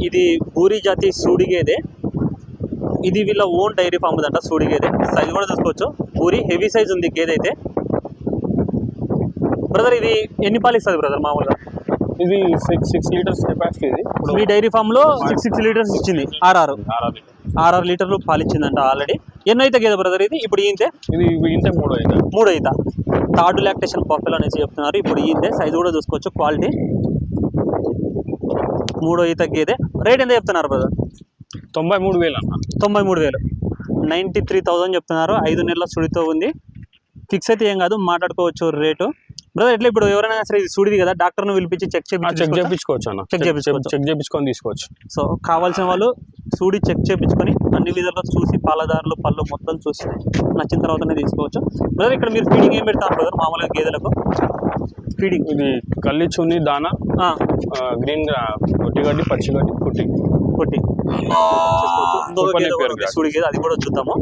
ఇది పూరి జాతి సూడి గేదె. ఇది వీళ్ళ ఓన్ డైరీ ఫామ్ దంట సూడి గేదె. సైజ్ కూడా చూసుకోవచ్చు, పూరి హెవీ సైజ్ ఉంది గేదె అయితే. బ్రదర్ ఇది ఎన్ని పాలు ఇస్తుంది బ్రదర్ మామూలుగా? ఇది 6 లీటర్స్ కెపాసిటీ. ఇది మీ డైరీ ఫామ్ లో 6 లీటర్స్ ఇచ్చింది. 6 లీటర్లు పాలు ఇచ్చిందంట ఆల్రెడీ. ఎన్నో అయితే గేదె బ్రదర్ ఇది? ఇప్పుడు ఈంతే మూడో ఈత. థర్డ్ లాక్టేషన్ పర్ఫెక్ట్ అనేసి చెప్తున్నారు. ఇప్పుడు ఈంతే. సైజ్ కూడా చూసుకోవచ్చు, క్వాలిటీ. మూడో ఈత గేదె. రేట్ ఎంత చెప్తున్నారు బ్రదర్? 93,000 అన్న. 93,000, 93,000 చెప్తున్నారు. 5 నెలల సుడితో ఉంది. ఫిక్స్ అయితే ఏం కాదు, మాట్లాడుకోవచ్చు రేటు. బ్రదర్ ఎట్లా ఇప్పుడు ఎవరైనా సరే ఇది సుడిది కదా, డాక్టర్ను పిలిపించి చెక్ చేయించుకోవచ్చు అన్న. చెక్ చేయించుకొని తీసుకోవచ్చు. సో కావాల్సిన వాళ్ళు సూడి చెక్ చేయించుకొని అన్ని విధాలుగా చూసి పాలదారులు పళ్ళు మొత్తం చూసి నచ్చిన తర్వాతనే తీసుకోవచ్చు. బ్రదర్ ఇక్కడ మీరు ఫీడింగ్ ఏం పెడతారు బ్రదర్ మామూలుగా గేదెలకు? ఫీడింగ్ ఇది కల్లి చున్ని దానా, గ్రీన్ గడ్డి, పచ్చిగడ్డి, పుట్టి సూడి గేదె, అది కూడా చూద్దాము.